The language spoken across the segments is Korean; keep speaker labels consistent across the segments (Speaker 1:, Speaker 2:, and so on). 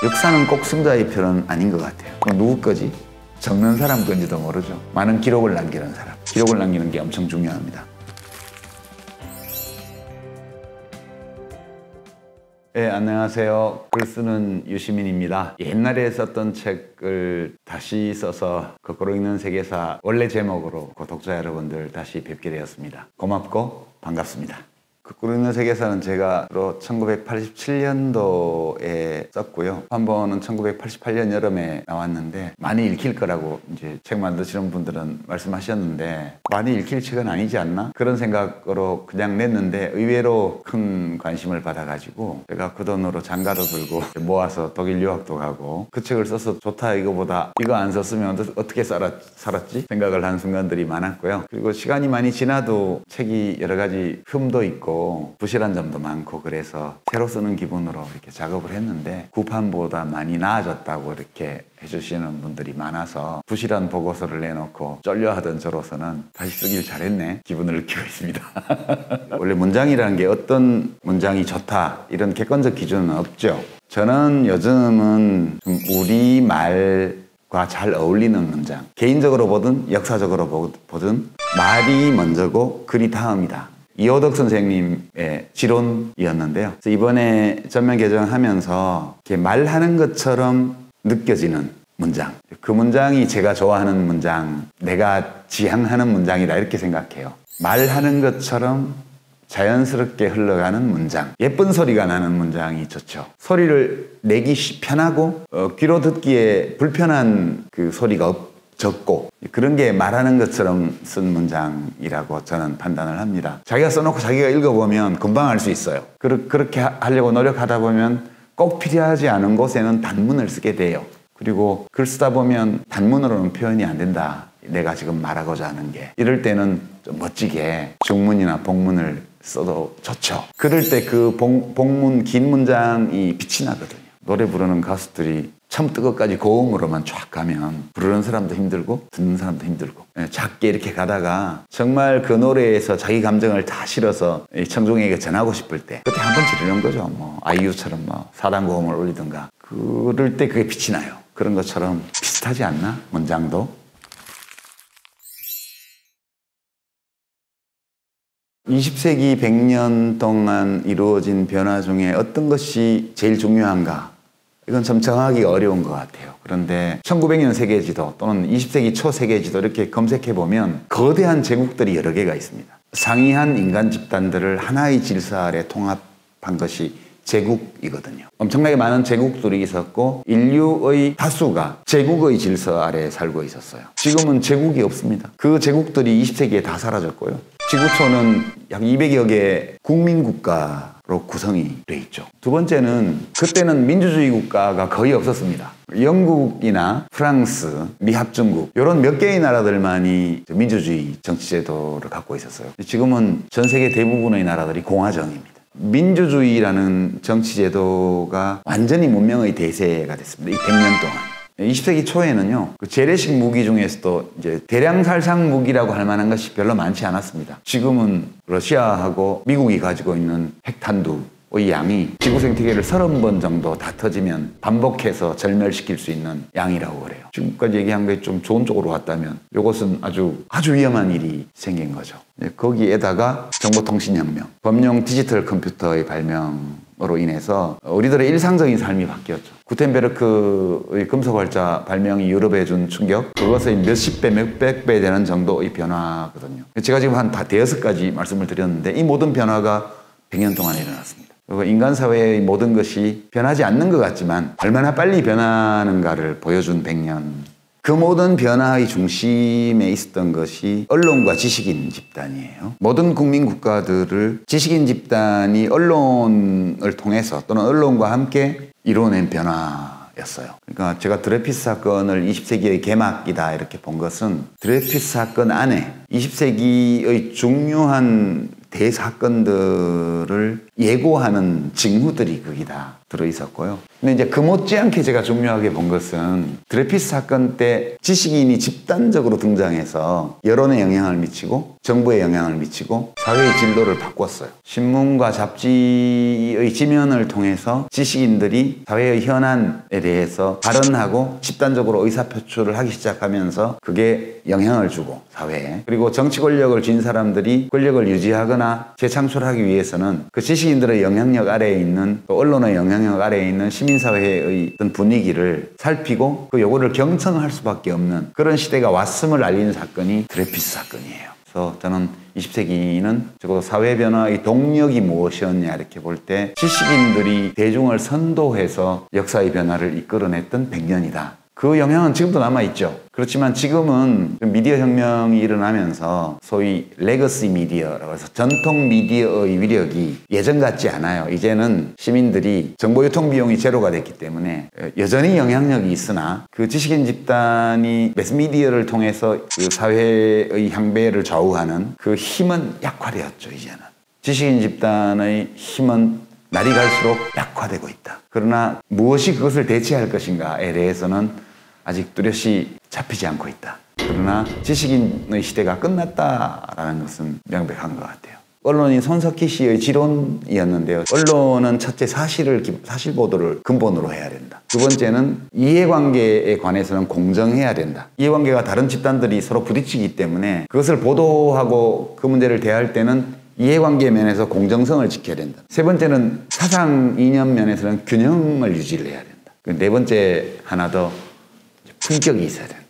Speaker 1: 역사는 꼭 승자의 편은 아닌 것 같아요. 누구 거지? 적는 사람 건지도 모르죠. 많은 기록을 남기는 사람. 기록을 남기는 게 엄청 중요합니다. 네, 안녕하세요. 글 쓰는 유시민입니다. 옛날에 썼던 책을 다시 써서 거꾸로 읽는 세계사 원래 제목으로 독자 여러분들 다시 뵙게 되었습니다. 고맙고 반갑습니다. 거꾸로 읽는 세계사는 제가 1987년도에 썼고요. 한 번은 1988년 여름에 나왔는데 많이 읽힐 거라고 이제 책 만드시는 분들은 말씀하셨는데 많이 읽힐 책은 아니지 않나? 그런 생각으로 그냥 냈는데 의외로 큰 관심을 받아가지고 제가 그 돈으로 장가도 들고 모아서 독일 유학도 가고 그 책을 써서 좋다 이거보다 이거 안 썼으면 어떻게 살았지? 생각을 한 순간들이 많았고요. 그리고 시간이 많이 지나도 책이 여러 가지 흠도 있고 부실한 점도 많고 그래서 새로 쓰는 기분으로 이렇게 작업을 했는데 구판보다 많이 나아졌다고 이렇게 해주시는 분들이 많아서 부실한 보고서를 내놓고 쫄려하던 저로서는 다시 쓰길 잘했네 기분을 느끼고 있습니다. 원래 문장이라는 게 어떤 문장이 좋다 이런 객관적 기준은 없죠. 저는 요즘은 좀 우리말과 잘 어울리는 문장, 개인적으로 보든 역사적으로 보든 말이 먼저고 글이 다음이다. 이호덕 선생님의 지론이었는데요. 그래서 이번에 전면 개정하면서 이렇게 말하는 것처럼 느껴지는 문장, 그 문장이 제가 좋아하는 문장, 내가 지향하는 문장이다 이렇게 생각해요. 말하는 것처럼 자연스럽게 흘러가는 문장, 예쁜 소리가 나는 문장이 좋죠. 소리를 내기 편하고 귀로 듣기에 불편한 그 소리가 적고 그런 게 말하는 것처럼 쓴 문장이라고 저는 판단을 합니다. 자기가 써놓고 자기가 읽어보면 금방 알 수 있어요. 그렇게 하려고 노력하다 보면 꼭 필요하지 않은 곳에는 단문을 쓰게 돼요. 그리고 글 쓰다 보면 단문으로는 표현이 안 된다. 내가 지금 말하고자 하는 게. 이럴 때는 좀 멋지게 중문이나 복문을 써도 좋죠. 그럴 때 그 복문 긴 문장이 빛이 나거든요. 노래 부르는 가수들이 처음부터 끝까지 고음으로만 쫙 가면 부르는 사람도 힘들고 듣는 사람도 힘들고 작게 이렇게 가다가 정말 그 노래에서 자기 감정을 다 실어서 청중에게 전하고 싶을 때 그때 한 번 지르는 거죠. 뭐 아이유처럼 뭐 사단고음을 올리든가 그럴 때 그게 빛이 나요. 그런 것처럼 비슷하지 않나? 문장도. 20세기 100년 동안 이루어진 변화 중에 어떤 것이 제일 중요한가? 이건 좀 정하기 어려운 것 같아요. 그런데 1900년 세계지도 또는 20세기 초 세계지도 이렇게 검색해보면 거대한 제국들이 여러 개가 있습니다. 상이한 인간 집단들을 하나의 질서 아래 통합한 것이 제국이거든요. 엄청나게 많은 제국들이 있었고 인류의 다수가 제국의 질서 아래 살고 있었어요. 지금은 제국이 없습니다. 그 제국들이 20세기에 다 사라졌고요. 지구촌은 약 200여 개의 국민국가로 구성이 돼 있죠. 두 번째는 그때는 민주주의 국가가 거의 없었습니다. 영국이나 프랑스, 미합중국 이런 몇 개의 나라들만이 민주주의 정치제도를 갖고 있었어요. 지금은 전 세계 대부분의 나라들이 공화정입니다. 민주주의라는 정치제도가 완전히 문명의 대세가 됐습니다. 이 100년 동안. 20세기 초에는요, 그 재래식 무기 중에서도 이제 대량 살상 무기라고 할 만한 것이 별로 많지 않았습니다. 지금은 러시아하고 미국이 가지고 있는 핵탄두의 양이 지구 생태계를 30번 정도 다 터지면 반복해서 절멸시킬 수 있는 양이라고 그래요. 지금까지 얘기한 게 좀 좋은 쪽으로 갔다면 이것은 아주 위험한 일이 생긴 거죠. 거기에다가 정보통신혁명, 범용 디지털 컴퓨터의 발명으로 인해서 우리들의 일상적인 삶이 바뀌었죠. 구텐베르크의 금속활자 발명이 유럽에 준 충격, 그것의 몇십 배, 몇백 배 되는 정도의 변화거든요. 제가 지금 한 대여섯 가지 말씀을 드렸는데 이 모든 변화가 100년 동안 일어났습니다. 그리고 인간 사회의 모든 것이 변하지 않는 것 같지만 얼마나 빨리 변하는가를 보여준 100년. 그 모든 변화의 중심에 있었던 것이 언론과 지식인 집단이에요. 모든 국민 국가들을 지식인 집단이 언론을 통해서 또는 언론과 함께 이뤄낸 변화였어요. 그러니까 제가 드레피스 사건을 20세기의 개막이다 이렇게 본 것은 드레피스 사건 안에 20세기의 중요한 대사건들을 예고하는 징후들이 거기 다 들어있었고요. 근데 이제 그 못지않게 제가 중요하게 본 것은 드레피스 사건 때 지식인이 집단적으로 등장해서 여론에 영향을 미치고 정부에 영향을 미치고 사회의 진로를 바꿨어요. 신문과 잡지의 지면을 통해서 지식인들이 사회의 현안에 대해서 발언하고 집단적으로 의사표출을 하기 시작하면서 그게 영향을 주고 사회에, 그리고 정치 권력을 쥔 사람들이 권력을 유지하거나 재창출하기 위해서는 그 지식인들의 영향력 아래에 있는, 또 언론의 영향력 아래에 있는 시민사회의 어떤 분위기를 살피고 그 요구를 경청할 수밖에 없는 그런 시대가 왔음을 알리는 사건이 드레피스 사건이에요. 그래서 저는 20세기는 적어도 사회 변화의 동력이 무엇이었냐 이렇게 볼 때 지식인들이 대중을 선도해서 역사의 변화를 이끌어냈던 100년이다. 그 영향은 지금도 남아있죠. 그렇지만 지금은 미디어 혁명이 일어나면서 소위 레거시 미디어라고 해서 전통 미디어의 위력이 예전 같지 않아요. 이제는 시민들이 정보 유통 비용이 제로가 됐기 때문에 여전히 영향력이 있으나 그 지식인 집단이 매스미디어를 통해서 그 사회의 향배를 좌우하는 그 힘은 약화되었죠. 이제는 지식인 집단의 힘은 날이 갈수록 약화되고 있다. 그러나 무엇이 그것을 대체할 것인가에 대해서는 아직 뚜렷이 잡히지 않고 있다. 그러나 지식인의 시대가 끝났다라는 것은 명백한 것 같아요. 언론인 손석희 씨의 지론이었는데요. 언론은 첫째 사실 보도를 근본으로 해야 된다. 두 번째는 이해관계에 관해서는 공정해야 된다. 이해관계가 다른 집단들이 서로 부딪히기 때문에 그것을 보도하고 그 문제를 대할 때는 이해관계 면에서 공정성을 지켜야 된다. 세 번째는 사상 이념 면에서는 균형을 유지를 해야 된다. 네 번째 하나 더 품격이 있어야 된다.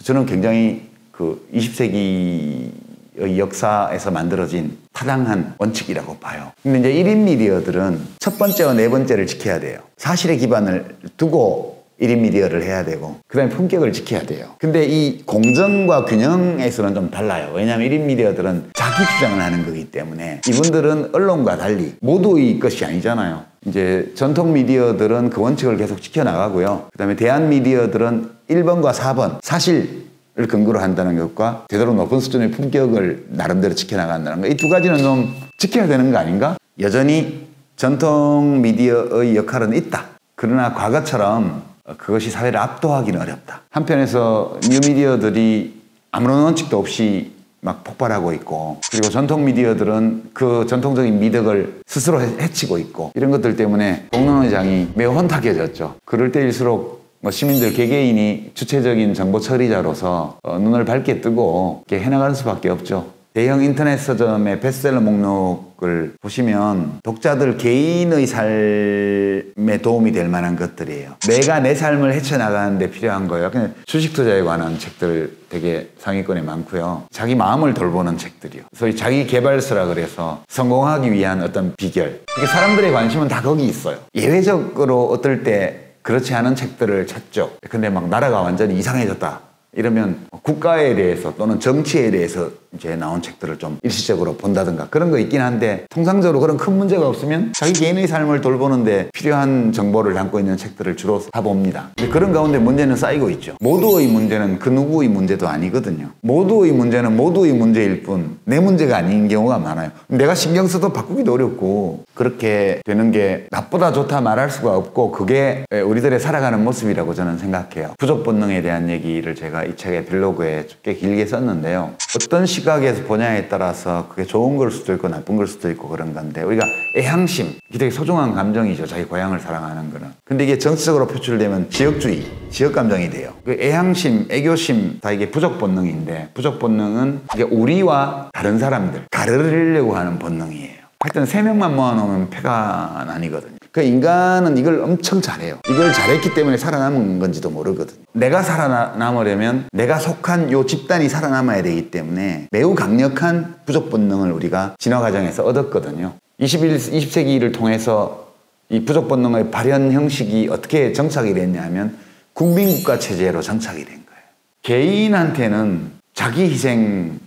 Speaker 1: 저는 굉장히 그 20세기의 역사에서 만들어진 타당한 원칙이라고 봐요. 근데 이제 1인 미디어들은 첫 번째와 네 번째를 지켜야 돼요. 사실에 기반을 두고 1인 미디어를 해야 되고 그 다음에 품격을 지켜야 돼요. 근데 이 공정과 균형에서는 좀 달라요. 왜냐하면 1인 미디어들은 자기 주장을 하는 거기 때문에 이분들은 언론과 달리 모두의 것이 아니잖아요. 이제 전통 미디어들은 그 원칙을 계속 지켜나가고요. 그 다음에 대한 미디어들은 1번과 4번 사실을 근거로 한다는 것과 되도록 높은 수준의 품격을 나름대로 지켜나간다는 것, 이 두 가지는 좀 지켜야 되는 거 아닌가? 여전히 전통 미디어의 역할은 있다. 그러나 과거처럼 그것이 사회를 압도하기는 어렵다. 한편에서 뉴미디어들이 아무런 원칙도 없이 막 폭발하고 있고, 그리고 전통 미디어들은 그 전통적인 미덕을 스스로 해치고 있고, 이런 것들 때문에 공론의 장이 매우 혼탁해졌죠. 그럴 때일수록 시민들 개개인이 주체적인 정보 처리자로서 눈을 밝게 뜨고 이렇게 해나가는 수밖에 없죠. 대형 인터넷 서점의 베스트셀러 목록을 보시면 독자들 개인의 삶에 도움이 될 만한 것들이에요. 내가 내 삶을 헤쳐나가는 데 필요한 거예요. 그냥 주식 투자에 관한 책들 되게 상위권에 많고요. 자기 마음을 돌보는 책들이요. 소위 자기 개발서라 그래서 성공하기 위한 어떤 비결. 이게 사람들의 관심은 다 거기 있어요. 예외적으로 어떨 때 그렇지 않은 책들을 찾죠. 근데 막 나라가 완전히 이상해졌다 이러면 국가에 대해서 또는 정치에 대해서 이제 나온 책들을 좀 일시적으로 본다든가 그런 거 있긴 한데, 통상적으로 그런 큰 문제가 없으면 자기 개인의 삶을 돌보는데 필요한 정보를 담고 있는 책들을 주로 사봅니다. 근데 그런 가운데 문제는 쌓이고 있죠. 모두의 문제는 그 누구의 문제도 아니거든요. 모두의 문제는 모두의 문제일 뿐 내 문제가 아닌 경우가 많아요. 내가 신경 써도 바꾸기도 어렵고, 그렇게 되는 게 나쁘다 좋다 말할 수가 없고, 그게 우리들의 살아가는 모습이라고 저는 생각해요. 부족 본능에 대한 얘기를 제가 이 책의 블로그에 꽤 길게 썼는데요. 어떤 시각에서 보냐에 따라서 그게 좋은 걸 수도 있고 나쁜 걸 수도 있고 그런 건데, 우리가 애향심, 이게 되게 소중한 감정이죠. 자기 고향을 사랑하는 거는. 근데 이게 정치적으로 표출되면 지역주의, 지역감정이 돼요. 그 애향심, 애교심 다 이게 부족 본능인데, 부족 본능은 이게 우리와 다른 사람들 가르려고 하는 본능이에요. 하여튼 3명만 모아놓으면 패가 나뉘거든요. 그 인간은 이걸 엄청 잘해요. 이걸 잘했기 때문에 살아남은 건지도 모르거든요. 내가 살아남으려면 내가 속한 요 집단이 살아남아야 되기 때문에 매우 강력한 부족 본능을 우리가 진화 과정에서 얻었거든요. 20세기를 통해서 이 부족 본능의 발현 형식이 어떻게 정착이 됐냐면 국민국가 체제로 정착이 된 거예요. 개인한테는 자기 희생,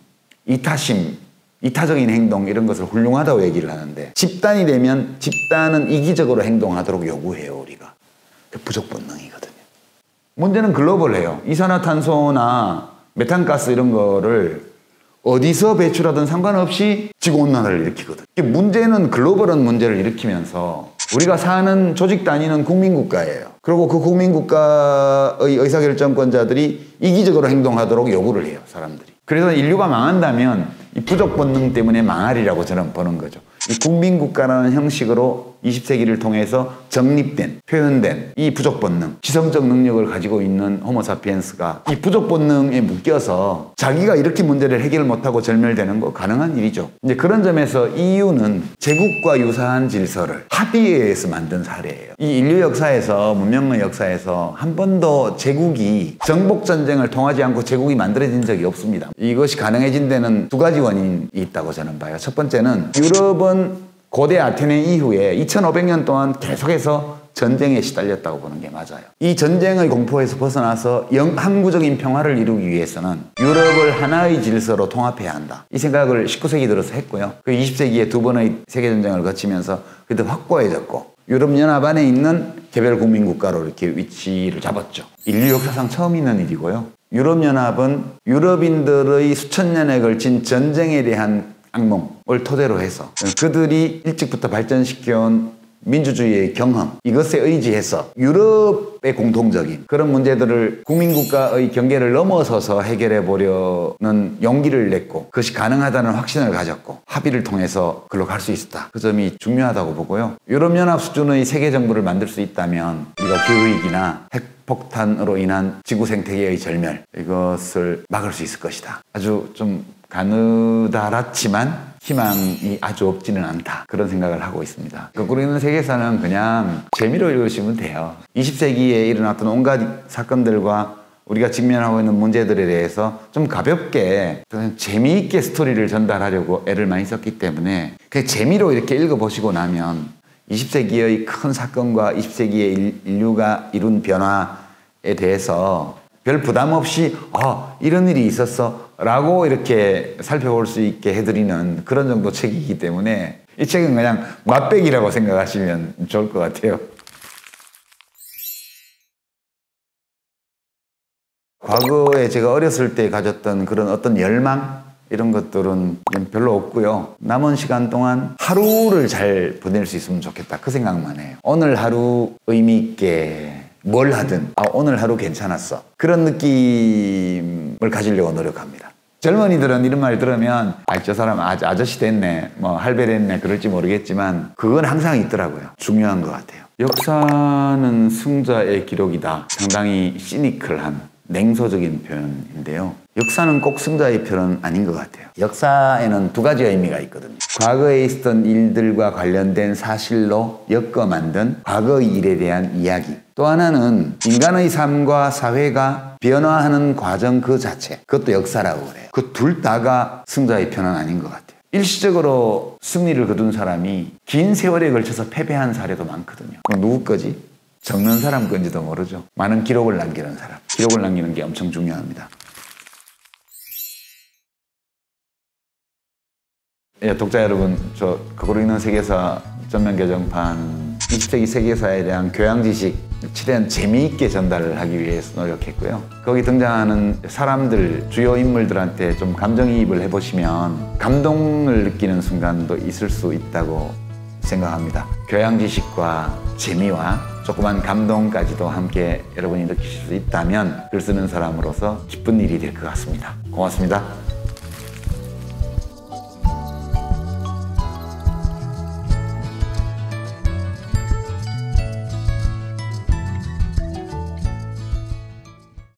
Speaker 1: 이타심, 이타적인 행동 이런 것을 훌륭하다고 얘기를 하는데, 집단이 되면 집단은 이기적으로 행동하도록 요구해요. 우리가. 그 부족 본능이거든요. 문제는 글로벌해요. 이산화탄소나 메탄가스 이런 거를 어디서 배출하든 상관없이 지구온난화를 일으키거든요. 문제는 글로벌한 문제를 일으키면서 우리가 사는 조직 단위는 국민국가예요. 그리고 그 국민국가의 의사결정권자들이 이기적으로 행동하도록 요구를 해요, 사람들이. 그래서 인류가 망한다면 이 부족 본능 때문에 망하리라고 저는 보는 거죠. 이 국민국가라는 형식으로 20세기를 통해서 정립된, 표현된 이 부족 본능, 지성적 능력을 가지고 있는 호모사피엔스가 이 부족 본능에 묶여서 자기가 이렇게 문제를 해결 못하고 절멸되는 거 가능한 일이죠. 이제 그런 점에서 EU는 제국과 유사한 질서를 합의에 의해서 만든 사례예요. 이 인류 역사에서, 문명의 역사에서 한 번도 제국이 정복전쟁을 통하지 않고 제국이 만들어진 적이 없습니다. 이것이 가능해진 데는 두 가지 원인이 있다고 저는 봐요. 첫 번째는 유럽은 고대 아테네 이후에 2500년 동안 계속해서 전쟁에 시달렸다고 보는 게 맞아요. 이 전쟁의 공포에서 벗어나서 항구적인 평화를 이루기 위해서는 유럽을 하나의 질서로 통합해야 한다. 이 생각을 19세기 들어서 했고요. 그 20세기에 두 번의 세계전쟁을 거치면서 그때 확고해졌고 유럽연합 안에 있는 개별 국민국가로 이렇게 위치를 잡았죠. 인류 역사상 처음 있는 일이고요. 유럽연합은 유럽인들의 수천 년에 걸친 전쟁에 대한 악몽을 토대로 해서 그들이 일찍부터 발전시켜온 민주주의의 경험, 이것에 의지해서 유럽의 공통적인 그런 문제들을 국민국가의 경계를 넘어서서 해결해 보려는 용기를 냈고 그것이 가능하다는 확신을 가졌고 합의를 통해서 그걸로 갈 수 있었다. 그 점이 중요하다고 보고요. 유럽연합 수준의 세계정부를 만들 수 있다면 우리가 기후위기나 핵폭탄으로 인한 지구 생태계의 절멸, 이것을 막을 수 있을 것이다. 아주 좀 가느다랗지만 희망이 아주 없지는 않다. 그런 생각을 하고 있습니다. 거꾸로 있는 세계사는 그냥 재미로 읽으시면 돼요. 20세기에 일어났던 온갖 사건들과 우리가 직면하고 있는 문제들에 대해서 좀 가볍게 재미있게 스토리를 전달하려고 애를 많이 썼기 때문에 그냥 재미로 이렇게 읽어보시고 나면 20세기의 큰 사건과 20세기의 인류가 이룬 변화에 대해서 별 부담 없이 이런 일이 있었어 라고 이렇게 살펴볼 수 있게 해드리는 그런 정도 책이기 때문에 이 책은 그냥 맛배기라고 생각하시면 좋을 것 같아요. 과거에 제가 어렸을 때 가졌던 그런 어떤 열망 이런 것들은 별로 없고요. 남은 시간 동안 하루를 잘 보낼 수 있으면 좋겠다. 그 생각만 해요. 오늘 하루 의미 있게 뭘 하든 오늘 하루 괜찮았어. 그런 느낌을 가지려고 노력합니다. 젊은이들은 이런 말 들으면 저 사람 아저씨 됐네, 할배 됐네 그럴지 모르겠지만 그건 항상 있더라고요. 중요한 것 같아요. 역사는 승자의 기록이다. 상당히 시니컬한 냉소적인 표현인데요. 역사는 꼭 승자의 표현은 아닌 것 같아요. 역사에는 두 가지 의미가 있거든요. 과거에 있었던 일들과 관련된 사실로 엮어 만든 과거의 일에 대한 이야기. 또 하나는 인간의 삶과 사회가 변화하는 과정 그 자체. 그것도 역사라고 그래요. 그 둘 다가 승자의 표현은 아닌 것 같아요. 일시적으로 승리를 거둔 사람이 긴 세월에 걸쳐서 패배한 사례도 많거든요. 그럼 누구 거지? 적는 사람 건지도 모르죠. 많은 기록을 남기는 사람. 기록을 남기는 게 엄청 중요합니다. 독자 여러분, 저 거꾸로 읽는 세계사 전면 개정판 20세기 세계사에 대한 교양 지식 최대한 재미있게 전달을 하기 위해서 노력했고요. 거기 등장하는 사람들, 주요 인물들한테 좀 감정이입을 해보시면 감동을 느끼는 순간도 있을 수 있다고 생각합니다. 교양 지식과 재미와 조그만 감동까지도 함께 여러분이 느끼실 수 있다면 글 쓰는 사람으로서 기쁜 일이 될 것 같습니다. 고맙습니다.